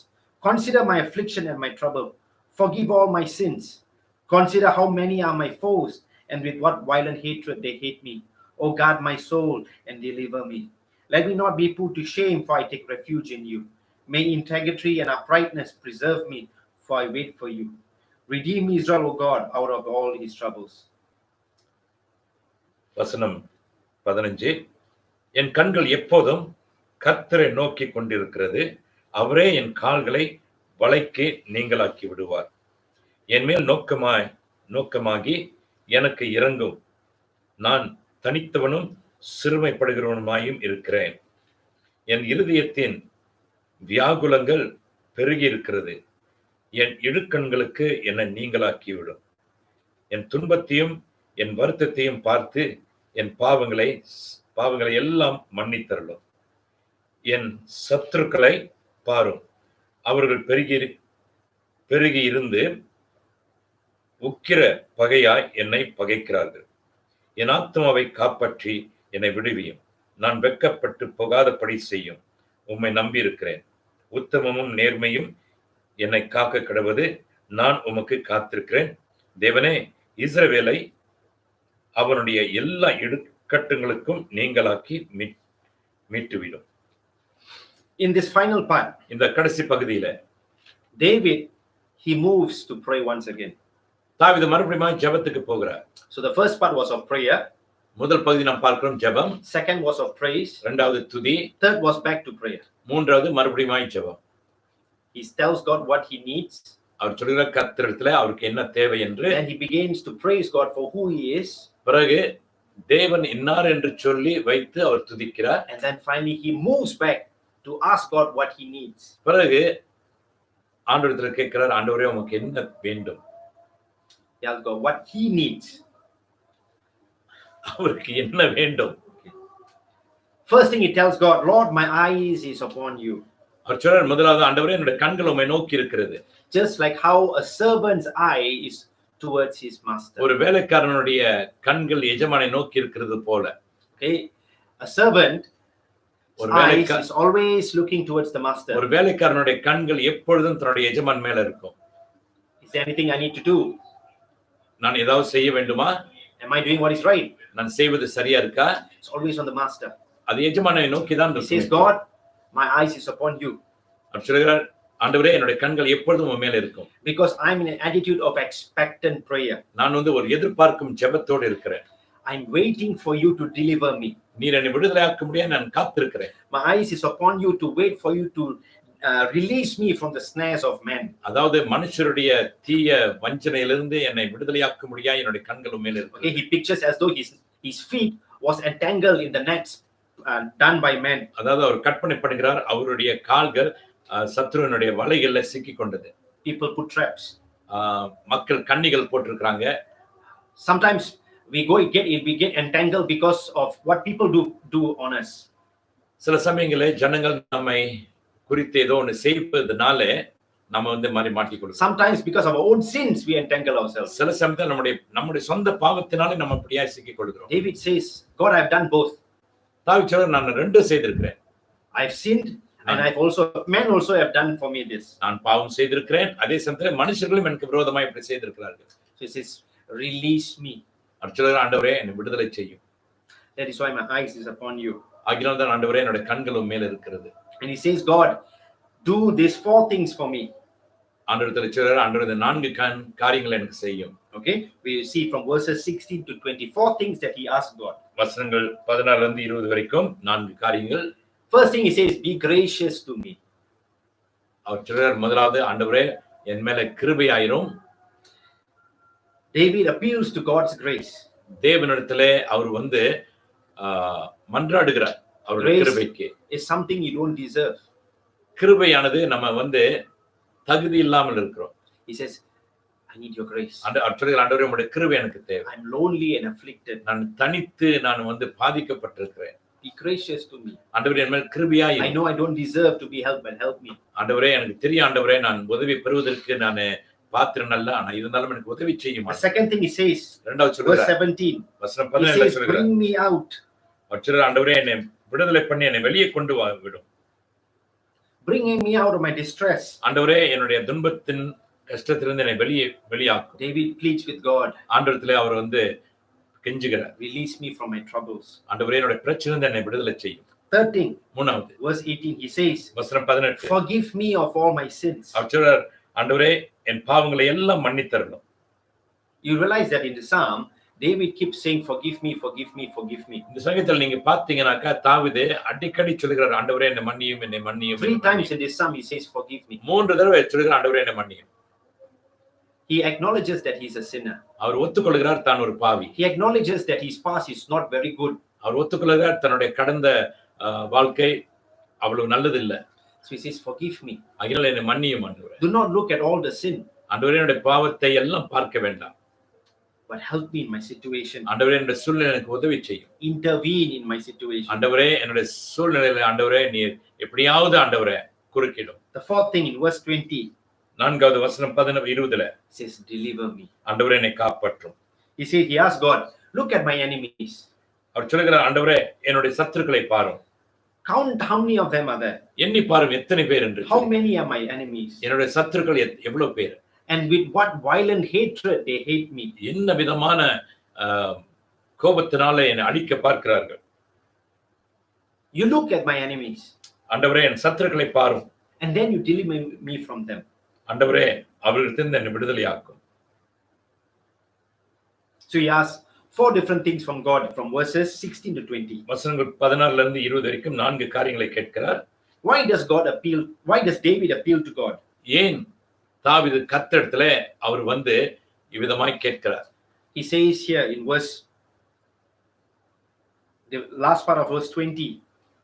Consider my affliction and my trouble. Forgive all my sins. Consider how many are my foes, and with what violent hatred they hate me. O guard my soul and deliver me. Let me not be put to shame, for I take refuge in you. May integrity and uprightness preserve me, for I wait for you. Redeem Israel, O God, out of all his troubles.
வசனம் 15. என் கண்கள் எப்போதும் கர்த்தரை நோக்கி கொண்டிருக்கிறது. அவரே என் கால்களை வளைக்கு நீங்களாக்கி விடுவார். என் மேல் நோக்கமாகி எனக்கு இரங்கும். நான் தனித்தவனும் சிறுமைப்படுகிறவனுமாயும் இருக்கிறேன். என் இருதயத்தின் வியாகுலங்கள் பெருகி இருக்கிறது. என் இடுக்கண்களுக்கு என்னை நீங்களாக்கிவிடும். என் துன்பத்தையும் என் வருத்தத்தையும் பார்த்து என் பாவங்களை எல்லாம் மன்னித்தருளும். என் சத்துருக்களை பாரும். அவர்கள் பெருகி இருந்து உக்கிர பகையாய் என்னை பகைக்கிறார்கள். என் ஆத்மாவை காப்பாற்றி என்னை விடுவியும். நான் வெட்கப்பட்டு போகாதபடி செய்யும். உம்மை நம்பி இருக்கிறேன். உத்தமமும் நேர்மையும் என்னை காக்க கடவது. நான் உமக்கு காத்திருக்கிறேன். தேவனே, இஸ்ரவேலை அவனுடைய எல்லா இடுக்கட்டுகளுக்கும் நீங்களாக்கி மீட்டுவிடும்.
In this final part,
இந்த கடைசி பகுதியில
David, he moves to pray once again.
தாவீது மறுபடியும் ஜெபத்துக்கு போகிறார்.
So the first part was of prayer.
முதல் பகுதி நாம் பார்க்கிறோம் ஜெபம்.
Second was of praise.
இரண்டாவது துதி.
Third was back to prayer.
மூன்றாவது மறுபடியும் ஜெபம்.
He tells God what he needs.
அவர் சொல்கிறார் கர்த்தரிடத்திலே அவருக்கு என்ன தேவை என்று.
And he begins to praise God for who he is.
பிறகு தேவன் இன்னார் என்று சொல்லி வைத்து அவர் துதிக்கிறார்.
And then finally he moves back to ask God what he needs.
பிறகு ஆண்டவரிடத்தில் கேட்கிறார், ஆண்டவரே உமக்கு என்ன வேண்டும்?
He asks God what he needs.
அவருக்கு என்ன வேண்டும்?
First thing he tells God, Lord, my eyes is upon you.
அவர் சொல்றார், முதலாவது ஆண்டவரே என்னுடைய கண்கள் உம்மை நோக்கி இருக்கிறது.
Just like how a servant's eye is towards his master.
ஒரு வேலைக்காரனுடைய கண்கள் எஜமானை நோக்கி இருக்கிறது போல.
Okay, a servant eyes is always looking towards the master.
ஒரு வேலைக்காரனுடைய கண்கள் எப்பொழுதும் தன்னுடைய எஜமான் மேல இருக்கும்.
Is there anything I need to do?
நான் ஏதாவது செய்ய வேண்டுமா?
Am I doing what is right?
நான் செய்வது சரியா இருக்கா?
It's always on the master.
அது எஜமானை நோக்கி தான்
இருக்கும். He says, God, my eyes is upon you.
அவர் சொல்கிறார், ஆண்டவரே என்னுடைய கண்கள் எப்பொழுதும் உன் மேல இருக்கும்.
Because I'm in an attitude of expectant prayer.
நான் ஒரு எதிர்பார்க்கும் ஜெபத்தோடு இருக்கிறேன்.
I'm waiting for you to deliver me.
நீர் என்னை விடுதலையாக்க முடியாது நான் காத்திருக்கிறேன்.
My eyes is upon you to wait for you to release me from the snares of men.
அதாவது மனுஷருடைய தீய வஞ்சனையிலிருந்து என்னை விடுதலையாக்க முடியா என்னுடைய கண்கள் மேல் இருக்கு.
Okay, he pictures as though his feet was entangled in the nets done by men.
அதாவது அவர் கற்பனை பண்ணுகிறார் அவருடைய கால்கள் சத்ருவினுடைய வலைகள்ல சிக்கி கொண்டது.
People put traps.
மக்கள் கண்ணிகள் போட்டிருக்காங்க.
Sometimes we get entangled because of what people do on us.
சில சமயங்களில் ஜனங்கள் நம்மை குறித்து ஏதோ ஒன்று செய்வதனால நம்ம வந்து மாதிரி மாட்டிக்கொள்ளும்.
Sometimes because of our own sins we entangle ourselves.
சில சமயத்தில் நம்முடைய சொந்த பாவத்தினாலே நம்ம அப்படியே சிக்கிக் கொள்கிறோம்.
David says, God, I have done both.
தாவீது சொல்றார் நான் ரெண்டும் செய்திருக்கிறேன்.
I have sinned and men also have done for me this.
நான் பாவம் செய்திருக்கிறேன் அதே சமயத்தில் மனுஷர்களும் எனக்கு விரோதமாய் இப்படி செய்திருக்கிறார்கள்.
So he says, release me.
சொல்றார் ஆண்டவரே என்னை விடுதலை செய்யும்.
That is why my eyes is upon you.
ஆகினால் தான் ஆண்டவரே என்னுடைய கண்களும் மேல இருக்கிறது.
And he says, God, do these 4 things for me.
ஆண்டவரே சொல்றார் ஆண்டவரே இந்த 4 காரியங்களை எனக்கு செய்யும்.
Okay, we see from verses 16 to 24 things that he asked God.
வசனங்கள் 16 ல இருந்து 20 வரைக்கும் 4 காரியங்கள்.
First thing he says, be gracious to me.
அவர் சொல்றார் முதலாவது ஆண்டவரே என் மேல கிருபையாயிரும்.
David appeals to God's grace.
தேவனிடத்திலே அவர் வந்து மன்றாடுகிறார் அவருடைய கிருபைக்கு.
Is something you don't deserve.
கிருபையானது நம்ம வந்து தகுதி இல்லாமல் இருக்கிறோம்.
He says, I need your grace.
ஆண்டவரே உம்முடைய கிருபை எனக்கு தேவை.
I'm lonely and afflicted.
நான் தனித்து நான் வந்து பாதிக்கப்பட்டிருக்கிறேன்.
Be gracious to me.
ஆண்டவரே என் மேல் கிருபையாயிரும்.
I know I don't deserve to be helped, but help me.
ஆண்டவரே எனக்கு தெரியும் ஆண்டவரே நான் உதவி பெறுவதற்கு நான் பாத்திரம் அல்ல ஆனா இருந்தாலும் எனக்கு உதவி செய்யும்.
The second thing he says,
இரண்டாவது சொல்றார்
verse 17.
வசனம் 17 சொல்றார்,
bring me out.
ஆண்டவரே என்னை விடுதலை பண்ணி என்னை வெளியே கொண்டு விடும்.
Bring me out of my distress.
ஆண்டவரே என்னுடைய துன்பத்தின் கஷ்டத்திலிருந்து என்னை வெளியாக்கும்.
David pleads with God.
ஆண்டவரிடத்திலே அவர் வந்து கெஞ்சுகிறார்.
Release me from my troubles.
ஆண்டவரே என்னுடைய பிரச்சனையிலிருந்து என்னை விடுதலை செய்யும்.
Third thing,
மூணாவது
verse 18 he says,
வசனம் 18,
forgive me of all my sins.
அவர் சொல்றார் ஆண்டவரே என் பாவங்களை எல்லாம் மன்னித்தரணும்.
You realize that in the psalm David keeps saying forgive me, forgive me, forgive me.
இந்த சங்கீதத்தில் நீங்க பாத்தீங்கன்னாக்கா தாவீது அடிக்கடி சொல்கிறார் ஆண்டவரே என்னை மன்னியும் என்னை மன்னியும்.
3 times in this psalm he says forgive me.
3 தடவை சொல்கிறார் ஆண்டவரே என்னை மன்னியும்.
He acknowledges that he is a sinner.
அவர் ஒத்துக்கொள்கிறார் தான் ஒரு பாவி.
He acknowledges that his past is not very good.
அவர் ஒத்துக்கொள்கிறார் தன்னுடைய கடந்த வாழ்க்கை அவ்வளவு நல்லது இல்ல.
So he says forgive me.
அதனால என்னை மன்னியும் ஆண்டவரே.
Do not look at all the sin.
ஆண்டவரே என்னுடைய பாவத்தை எல்லாம் பார்க்க வேண்டாம்.
But help me in my situation.
ஆண்டவரே என்னுடைய சூழ்நிலை எனக்கு உதவி செய்யும்.
Intervene in my situation.
ஆண்டவரே என்னுடைய சூழ்நிலையில ஆண்டவரே நீர் எப்படியாவது ஆண்டவரே குறுக்கிடும்.
The fourth thing in verse 20.
நான்காவது வசனம் 20ல
says deliver me.
ஆண்டவரே என்னை காப்பாற்றும்.
He asked God, look at my enemies.
அவர் சொல்கிறார் ஆண்டவரே என்னுடைய சத்துருக்களை பாரும்.
Count how many of them are there.
எண்ணி பாரும் எத்தனை பேர் என்று.
How many are my enemies?
என்னுடைய சத்துருக்கள் எவ்வளவு பேர்.
And with what violent hatred they hate me.
என்ன விதமான கோபத்தினால என்னை அழிக்க பார்க்கிறார்கள்.
You look at my enemies.
ஆண்டவரே என் சத்துருக்களை பாரும்.
And then you deliver me from them.
ஆண்டவரே அவர்களிடமிருந்து என்னை விடுதலையாக்கும்.
So he asked 4 different things from God from verses 16 to 20.
வசனங்கள் 16 ல இருந்து 20 வரைக்கும் 4 காரியங்களை கேட்கிறார்.
Why does David appeal to God?
ஏன் தாவீது கர்த்தரிடத்திலே அவர் வந்து இவ்விதமாய் கேட்கிறார்.
He says here in the last part of verse 20.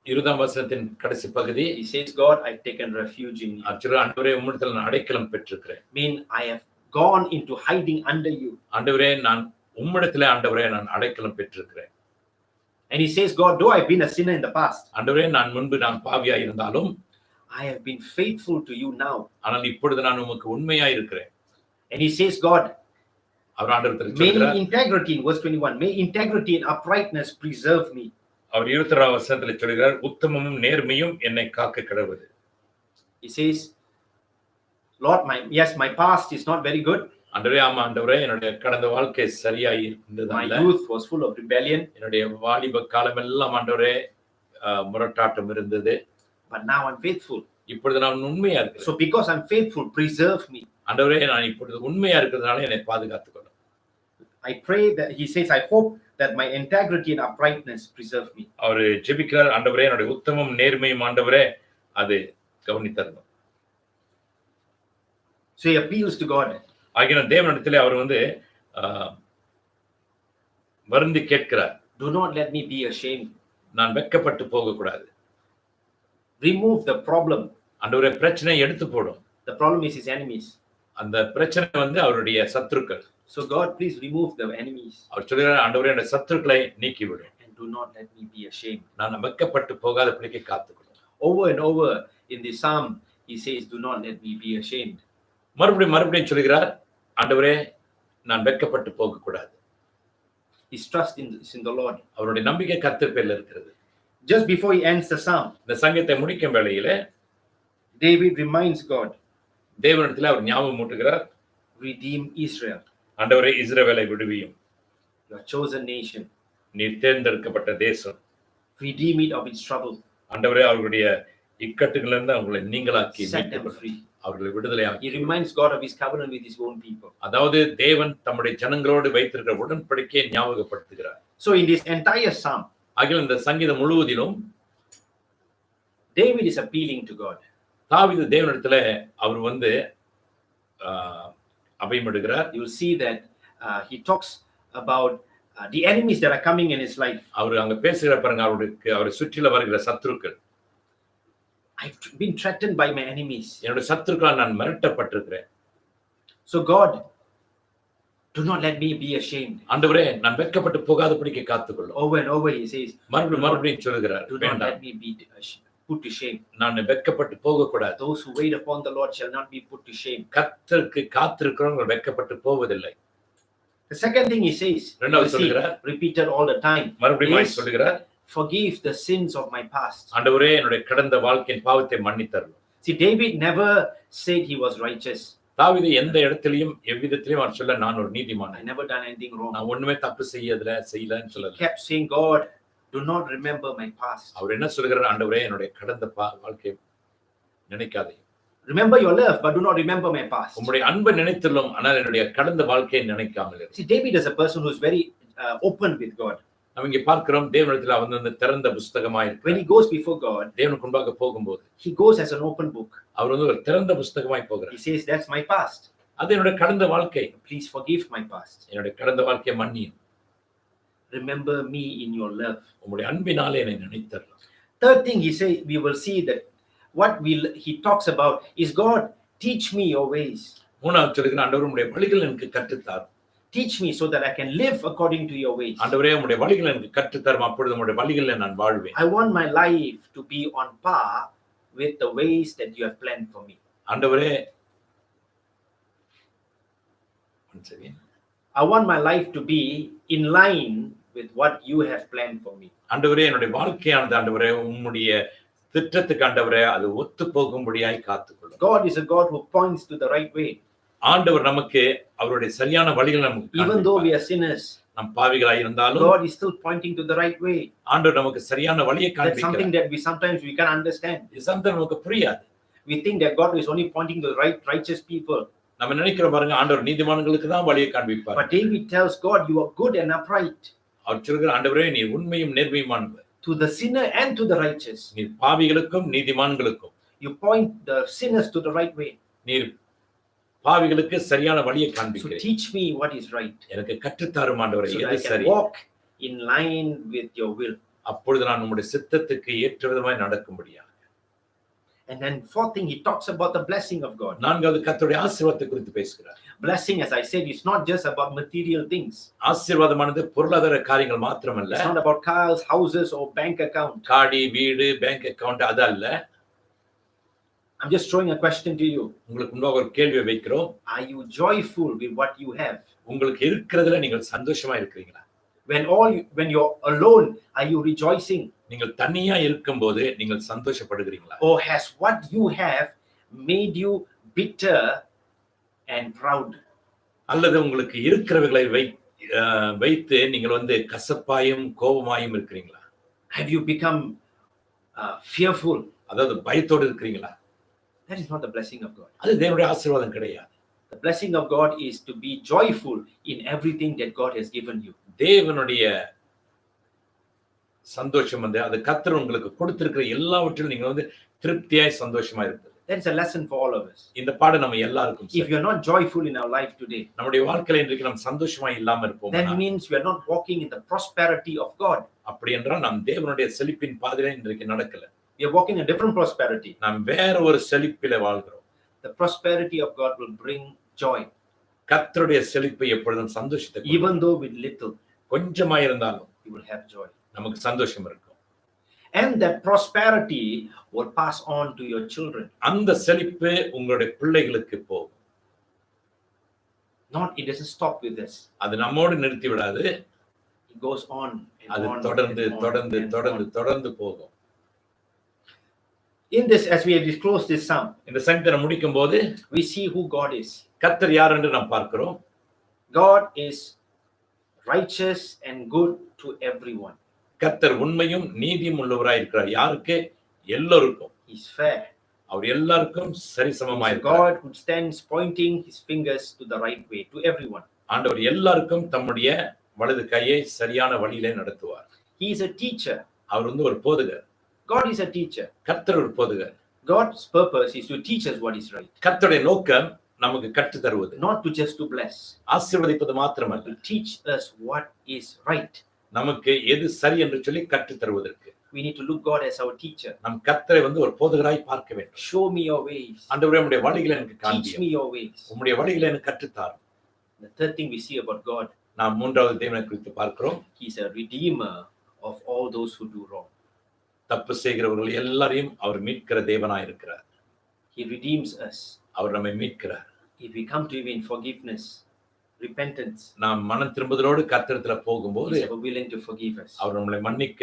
20ஆம் வசனத்தின் கடைசி பகுதி.
He says, God, I've taken refuge in you.
ஆண்டவரே உம்மிடத்தில் நான் அடைக்கலம் பெற்றிருக்கிறேன்.
Mean I have gone into hiding under you.
ஆண்டவரே நான் உம்மிடத்திலே ஆண்டவரே நான் அடைக்கலம் பெற்றிருக்கிறேன்.
And he says, God, though I've been a sinner in the past,
ஆண்டவரே நான் முன்பு நான் பாவியாய் இருந்தாலும்
I have been faithful to you now.
ஆனால் இப்பொழுது நான் உமக்கு உண்மையாய் இருக்கிறேன்.
And he says, God,
அவர் ஆண்டவரிடத்தில்
may
சொல்கிறார்.
integrity in verse 21, may integrity and uprightness preserve me.
அவர் 26ஆம் வசனத்தில் சொல்கிறார் உத்தமமும் நேர்மையும் என்னை காக்க கடவுது.
He says, Lord, my past is not very good.
ஆண்டவரே ஆமா ஆண்டவரே என்னுடைய கடந்த வாழ்க்கை சரியாய் இருந்ததல்ல.
My youth was full of rebellion.
என்னுடைய வாலிப காலம் எல்லாம் ஆண்டவரே முரட்டாட்டம் இருந்தது.
But now I'm faithful.
இப்பொழுது நான் உண்மையா இருக்கிறேன்.
So because I'm faithful, preserve me.
ஆண்டவரே நான் இப்பொழுது உண்மையா இருக்கிறதுனால என்னை பாதுகாத்துக் கொள்ளும்.
I pray that he says, I hope that my integrity and uprightness preserve me.
அவர் ஜெபிக்கிறார் ஆண்டவரே என்னுடைய உத்தமம் நேர்மையும் ஆண்டவரே அது கவனித்தரணும்.
So he appeals to God.
ஆகிய தேவனிடத்திலே அவர் வந்து வருந்தி கேட்கிறார்.
Do not let me be ashamed.
நான் வெட்கப்பட்டு போகக்கூடாது.
Remove the problem.
ஆண்டவரே பிரச்சனையை எடுத்து போடும்.
The problem is his enemies.
அந்த பிரச்சனை வந்து அவருடைய சத்துருக்கள்.
So God, please remove the enemies.
அவர் சொல்கிறார், ஆண்டவரே அந்த சத்துருக்களை நீக்கி விடும்.
And do not let me be ashamed.
நான் வெட்கப்பட்டு போகாதபடிக்கு காத்துக்கொள்ளும்.
Over and over in the psalm he says, do not let me be ashamed.
மறுபடியும் சொல்கிறார், ஆண்டவரே நான் வெட்கப்பட்டு போகக்கூடாது.
His trust is in the Lord.
அவருடைய நம்பிக்கை கர்த்தர் பேரில் இருக்கிறது.
Just before he ends the psalm,
இந்த சங்கீதத்தை முடிக்கும் வேளையிலே
David reminds God,
தேவனிடத்தில் அவர் ஞாபகம் ஊட்டுகிறார்,
redeem Israel.
ஆண்டவரே இஸ்ரவேலை விடுவியும்.
Your chosen nation.
நீர் தேர்ந்தெடுக்கப்பட்ட தேசம்.
Redeem it of its trouble.
ஆண்டவரே அவர்களுடைய இக்கட்டுகளிலிருந்து அவர்களை நீங்களாக்கி
Set them free.
அவர்களை விடுதலையாக்கி.
He reminds God of his covenant with his own people.
அதாவது தேவன் தம்முடைய ஜனங்களோடு வைத்திருக்கிற உடன்படிக்கையை ஞாபகப்படுத்துகிறார்.
So in this entire psalm,
ஆகிய இந்த சங்கீதம் முழுவதிலும்
David is appealing to God.
தாவீது தேவனிடத்தில் அவர் வந்து அபயமிடுகிறார்.
You will see that he talks about the enemies that are coming in his life.
அவர் அங்க பேசுகிற பாருங்க, அவரை சுற்றில வருகிற சத்துருக்கள்.
I've been threatened by my enemies.
என்னுடைய சத்துருக்களால் நான் மிரட்டப்பட்டிருக்கிறேன்.
So God, do not let me be ashamed.
ஆண்டவரே நான் வெட்கப்பட்டு போகாதபடிக்கு காத்துக்கொள்ளும்.
Over and over he says,
மறுபடியும் சொல்கிறார்,
do not let me be put to shame.
நான் வெட்கப்பட்டு போகக்கூடாது.
Those who wait upon the Lord shall not be put to shame.
கர்த்தருக்கு காத்திருக்கிறவங்க வெட்கப்பட்டு போவதில்லை.
The second thing he says, repeated all the time,
மறுபடியும் சொல்கிறார்,
forgive the sins of my past.
ஆண்டவரே என்னுடைய கடந்த வாழ்க்கையின் பாவத்தை மன்னித்தருளும்.
See, David never said he was righteous.
தாவீது எந்த இடத்திலும் எவ்விதத்திலும் அவர் சொல்ல, நான் ஒரு நீதிமான்.
I never done anything wrong.
நான் ஒண்ணுமே தப்பு செய்யலன்னு சொல்லல.
He kept saying, God, do not remember my past.
அவர் என்ன சொல்கிறார், ஆண்டவரே என்னுடைய கடந்த வாழ்க்கையை நினைக்காதே.
Remember your love, but do not remember my past.
உம்முடைய அன்பை நினைத்துள்ளோம், ஆனால் என்னுடைய கடந்த வாழ்க்கையை நினைக்காமல் இரு.
See, David is a person who is very open with God.
நாம் இங்கே பார்க்கிறோம், தேவனிடத்தில் அவன் வந்து திறந்த புத்தகமாய் இருக்கிறார்.
When he goes before God,
தேவனுக்கு முன்பாக போகும்போது
he goes as an open book.
அவர் வந்து ஒரு திறந்த புத்தகமாய் போகிறார்.
He says, that's my past.
அது என்னுடைய கடந்த வாழ்க்கை.
Please forgive my past.
என்னுடைய கடந்த வாழ்க்கையை மன்னியும்.
Remember me in your love.
உம்முடைய அன்பினாலே என்னை நினைத்தருளும்.
Third thing he say, we will see that what he talks about is, God, teach me your ways.
மூணாவது சொல்கிறார், ஆண்டவரே உம்முடைய வழிகள் எனக்கு கற்றுத்தார்.
Teach me so that I can live according to your ways.
ஆண்டவரே உம்முடைய வழிகள் எனக்கு கற்றுத்தாரும், அப்பொழுது உம்முடைய வழிகளில் நான் வாழ்வேன்.
I want my life to be on par with the ways that you have planned for me.
ஆண்டவரே
I want my life to be in line with what you have planned for me.
ஆண்டவரே என்னுடைய வாழ்க்கையானது ஆண்டவரே உம்முடைய திட்டத்துக்கு ஆண்டவரே அது ஒத்து போகும்படியாய் காத்துக்கொள்ளும்.
God is a God who points to the right way.
ஆண்டவர் நமக்கு அவருடைய சரியான வழிகளை நமக்கு,
even though we are sinners,
நாம் பாவிகளாய் இருந்தாலும்
God is still pointing to the right way.
ஆண்டவர் நமக்கு சரியான வழியை காண்பிக்கிறார்.
That's something that sometimes we can't understand.
இது something நமக்கு புரியாது.
We think that God is only pointing to the righteous people.
நம்ம நினைக்கிறோம் பாருங்க, ஆண்டவர் நீதிமான்களுக்கு தான் வழியை காண்பிப்பார்.
But David tells God, you are good and upright.
அவர் சொல்கிறார், ஆண்டவரே நீ உண்மையும் நேர்மையுமானவர்.
To the sinner and to the righteous.
நீ பாவிகளுக்கும் நீதிமான்களுக்கும்.
You point the sinners to the right way.
நீ பாவிகளுக்கு சரியான வழியை காண்பிக்கிறீர்.
So teach me what is right.
எனக்கு கற்றுத் தாரும் ஆண்டவரே,
எது
எது சரி.
walk in line with your will.
அப்பொழுது நான் உம்முடைய சித்தத்துக்கு ஏற்ற விதமாய் நடக்கும்படியாக.
And then fourth thing, he talks about the blessing of God.
நான்காவது கர்த்தருடைய ஆசீர்வாதத்தை குறித்து பேசுகிறார்.
Blessing, as I said, is not just about material things.
ஆசீர்வாதமானது பொருளாதார காரியங்கள் மாத்திரமல்ல.
It's not about cars, houses or bank account.
காடி, வீடு, பேங்க் அக்கவுண்ட் அது அல்ல.
I'm just throwing a question to you.
உங்களுக்கு முன்பாக ஒரு கேள்வியை வைக்கிறோம்.
Are you joyful with what you have?
உங்களுக்கு இருக்கிறதுல நீங்கள் சந்தோஷமா இருக்கிறீங்களா?
When you're alone, are you rejoicing?
நீங்கள் தனியா இருக்கும்போது நீங்கள் சந்தோஷப்படுகிறீங்களா?
Or has what you have made you bitter and proud?
அல்லது உங்களுக்கு இருக்கிறவைகளை வைத்து நீங்கள் வந்து கசப்பாயும் கோபமாயும் இருக்கிறீங்களா?
Have you become fearful?
அதாவது பயத்தோடு இருக்கிறீங்களா?
That is not the blessing of God.
அது தேவனுடைய ஆசீர்வாதம் கிடையாது.
The blessing of God is to be joyful in everything that God has given you.
தேவனுடைய சந்தோஷம் வந்து அது கர்த்தர் உங்களுக்கு கொடுத்திருக்கிற எல்லாவற்றிலும் நீங்க வந்து திருப்தியாய் சந்தோஷமா இருக்குது.
That's a lesson for all of us.
இந்த பாடம் நம்ம எல்லாருக்கும்
If you're not joyful in our life today,
நம்முடைய வாழ்க்கையில இன்றைக்கு நாம் சந்தோஷமா இல்லாம இருப்போம்.
that means we are not walking in the prosperity of God.
அப்படி என்றால் நாம் தேவனுடைய செழிப்பின் பாதையில இன்றைக்கு நடக்கல.
We are walking a different prosperity.
நாம் வேற ஒரு செழிப்பில வாழ்கிறோம்.
The prosperity of God will bring joy.
கர்த்தருடைய செழிப்பு எப்பொழுதும் சந்தோஷத்தை
Even though with little,
கொஞ்சமா இருந்தாலும்
you will have joy.
நமக்கு சந்தோஷம் இருக்கும்.
And that prosperity will pass on to your children.
அந்த செழிப்பு உங்களுடைய பிள்ளைகளுக்கு போகும்.
It doesn't stop with this.
அது நம்மோடு நிறுத்தி விடாது.
It goes on and
அது
on.
தொடர்ந்து
and on
தொடர்ந்து
and
தொடர்ந்து
on.
தொடர்ந்து போகும்.
In this, as we have disclosed this psalm,
இந்த சங்கீதத்தை முடிக்கும் போது
we see who God is.
கர்த்தர் யார் என்று நாம் பார்க்கிறோம்.
God is righteous and good to everyone.
கர்த்தர் உண்மையும் நீதியும் உள்ளவராய் இருக்கிறார். யாருக்கு? எல்லோருக்கும்.
He's fair.
அவர் எல்லாருக்கும் சரிசமமாய்
He's a
இருக்கிறார்.
God who stands pointing his fingers to the right way to everyone.
ஆண்டவர் எல்லாருக்கும் தம்முடைய வலது கையை சரியான வழியிலே நடத்துவார்.
He is a teacher.
அவர் வந்து ஒரு போதகர்.
God is a teacher.
கர்த்தர் ஒரு போதகர்.
God's purpose is to teach us what is right.
கர்த்தருடைய நோக்கம் நமக்கு கற்றுத் தருவது,
Not to just to bless,
ஆசீர்வதிப்பது
but
மாத்திரமல்ல,
to teach us what is right.
நமக்கு எது சரி என்று சொல்லி கற்றுத் தருவதற்கு.
We need to look God as our teacher.
நம் கர்த்தரை வந்து ஒரு போதகராய் பார்க்க வேண்டும்.
Show me your ways.
ஆண்டவரே உம்முடைய வழிகளை எனக்கு
Teach
காண்பியும்.
me your ways.
உம்முடைய வழிகளை எனக்கு கற்றுத்தாரும்.
The third thing we see about God,
நாம் மூன்றாவது தேவனை குறித்து பார்க்கிறோம்.
he is a redeemer of all those who do wrong.
தப்பு செய்கிறவர்கள் எல்லாரையும் அவர் மீட்கிற தேவனாய் இருக்கிறார்.
He redeems us.
அவர் நம்மை மீட்கிறார்.
If we come to him in forgiveness, repentance,
நாம் மனம் திரும்புதலோடு கர்த்தரிடத்துல போகும்போது
he's ever willing to forgive us.
அவர் நம்மளை மன்னிக்க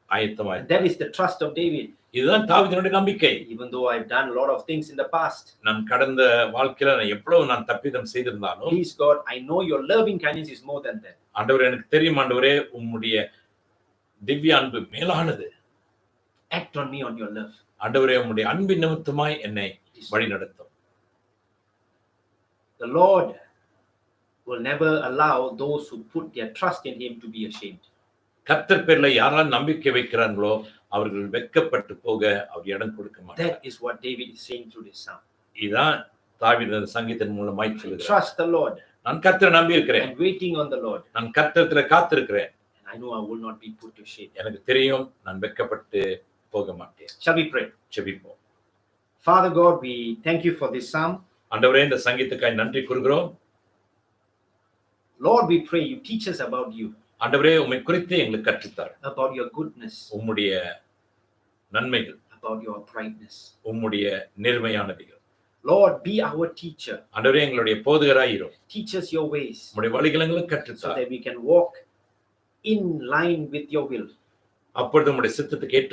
ஆயத்தமாய்
And that is the trust of David.
இதுதான் தாவீதினுடைய நம்பிக்கை.
Even though I've done a lot of things in the past,
நான் கடந்த வாழ்க்கையில எவ்வளவு நான் தப்பிதம் செய்திருந்தாலும்,
please God, I know your loving kindness is more than that.
ஆண்டவரே எனக்கு தெரியும் ஆண்டவரே உம்முடைய திவ்ய அன்பு மேலானது.
Act on me on your love.
ஆண்டவரே உம்முடைய அன்பின் நிமித்தமாய் என்னை வழிநடத்தும்.
The Lord will never allow those who put their trust in him to be ashamed.
கர்த்தர் பேர்ல யாரெல்லாம் நம்பிக்கை வைக்கிறாங்களோ அவர்கள் வெட்கப்பட்டு போக அவர் இடம் கொடுக்க மாட்டார்.
That is what David is saying through this psalm.
இதான் தாவீது அந்த சங்கீதத்தின் மூலமாய் சொல்லுகிறார்.
Trust the Lord.
நான் கர்த்தரை நம்பி இருக்கிறேன்.
And waiting on the Lord.
நான் கர்த்தரிடத்துல காத்திருக்கிறேன்.
And I know I will not be put to shame.
எனக்கு தெரியும் நான் வெட்கப்பட்டு போக மாட்டேன்.
Shall we pray?
ஜெபிப்போம்.
Father God, we thank you for this psalm.
ஆண்டவரே இந்த சங்கீதத்துக்காய் நன்றி கூறுகிறோம்.
Lord, we pray you teach us about you.
ஆண்டவரே உம்மை குறித்து எங்களுக்கு கற்றுத்தார்.
About your goodness.
உம்முடைய நன்மைகள்.
About your uprightness.
உம்முடைய நேர்மையானவைகள்.
Lord, be our teacher.
ஆண்டவரே எங்களுடைய போதகராய் இரும்.
Teach us your ways.
உம்முடைய வழிகளை எங்களுக்கு
So
கற்றுத்தார்.
that we can walk in line with your will.
அப்பொழுது உம்முடைய சித்தத்துக்கு ஏற்ற